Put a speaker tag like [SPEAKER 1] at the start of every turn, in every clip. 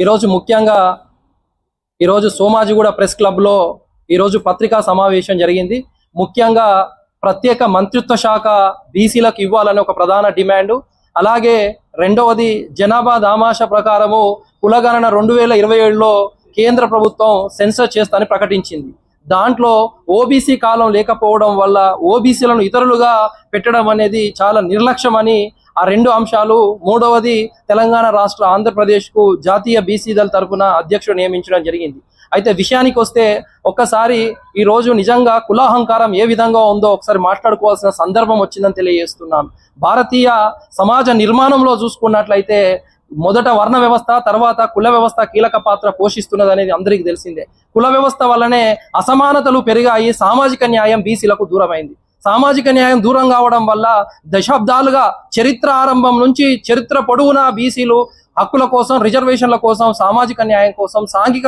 [SPEAKER 1] ఈరోజు ముఖ్యంగా ఈరోజు సోమాజిగూడ ప్రెస్ క్లబ్లో ఈరోజు పత్రికా సమావేశం జరిగింది. ముఖ్యంగా ప్రత్యేక మంత్రిత్వ శాఖ బీసీలకు ఇవ్వాలని ఒక ప్రధాన డిమాండు. అలాగే రెండవది జనాభా దామాషా ప్రకారము కులగణన 2027లో కేంద్ర ప్రభుత్వం సెన్సర్ చేస్తానని ప్రకటించింది. దాంట్లో ఓబీసీ కాలం లేకపోవడం వల్ల ఓబీసీలను ఇతరులుగా పెట్టడం అనేది చాలా నిర్లక్ష్యమని ఆ రెండు అంశాలు. మూడవది తెలంగాణ రాష్ట్ర ఆంధ్రప్రదేశ్కు జాతీయ బీసీ దళ తరపున అధ్యక్షుడు నియమించడం జరిగింది. అయితే విషయానికి వస్తే ఒక్కసారి ఈరోజు నిజంగా కులాహంకారం ఏ విధంగా ఉందో ఒకసారి మాట్లాడుకోవాల్సిన సందర్భం వచ్చిందని తెలియజేస్తున్నాను. భారతీయ సమాజ నిర్మాణంలో చూసుకున్నట్లయితే మొదట వర్ణ వ్యవస్థ, తర్వాత కుల వ్యవస్థ కీలక పాత్ర పోషిస్తున్నది అనేది అందరికీ తెలిసిందే. కుల వ్యవస్థ వల్లనే అసమానతలు పెరిగాయి, సామాజిక న్యాయం బీసీలకు దూరమైంది. సామాజిక న్యాయం దూరం కావడం వల్ల దశాబ్దాలుగా చరిత్ర ఆరంభం నుంచి చరిత్ర పొడవునా బీసీలు హక్కుల కోసం, రిజర్వేషన్ల కోసం, సామాజిక న్యాయం కోసం, సాంఘిక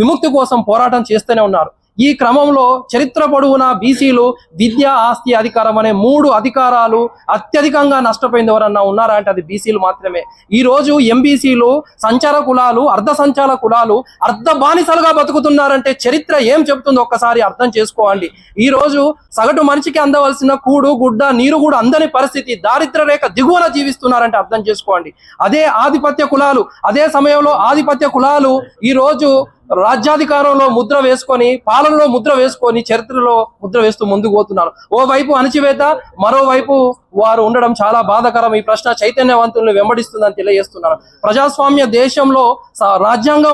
[SPEAKER 1] విముక్తి కోసం పోరాటం చేస్తూనే ఉన్నారు. ఈ క్రమంలో చరిత్ర పొడవునా బీసీలు విద్య, ఆస్తి, అధికారం అనే 3 అధికారాలు అత్యధికంగా నష్టపోయింది ఎవరన్నా ఉన్నారా అంటే అది బీసీలు మాత్రమే. ఈ రోజు ఎంబీసీలు సంచార కులాలు, అర్ధ సంచార కులాలు అర్ధ బానిసలుగా బతుకుతున్నారంటే చరిత్ర ఏం చెప్తుందో ఒక్కసారి అర్థం చేసుకోండి. ఈ రోజు సగటు మనిషికి అందవలసిన కూడు, గుడ్డ, నీరు కూడా అందని పరిస్థితి, దారిద్ర్య రేఖ దిగువన జీవిస్తున్నారంటే అర్థం చేసుకోండి. అదే ఆధిపత్య కులాలు, అదే సమయంలో ఆధిపత్య కులాలు ఈ రోజు రాజ్యాధికారంలో ముద్ర వేసుకొని, పాలనలో ముద్ర వేసుకొని, చరిత్రలో ముద్ర వేస్తూ ముందుకు పోతున్నారు. ఓవైపు అణచివేత, మరోవైపు వారు ఉండడం చాలా బాధాకరం. ఈ ప్రశ్న చైతన్యవంతుల్ని వెంబడిస్తుందని తెలియజేస్తున్నారు. ప్రజాస్వామ్య దేశంలో రాజ్యాంగం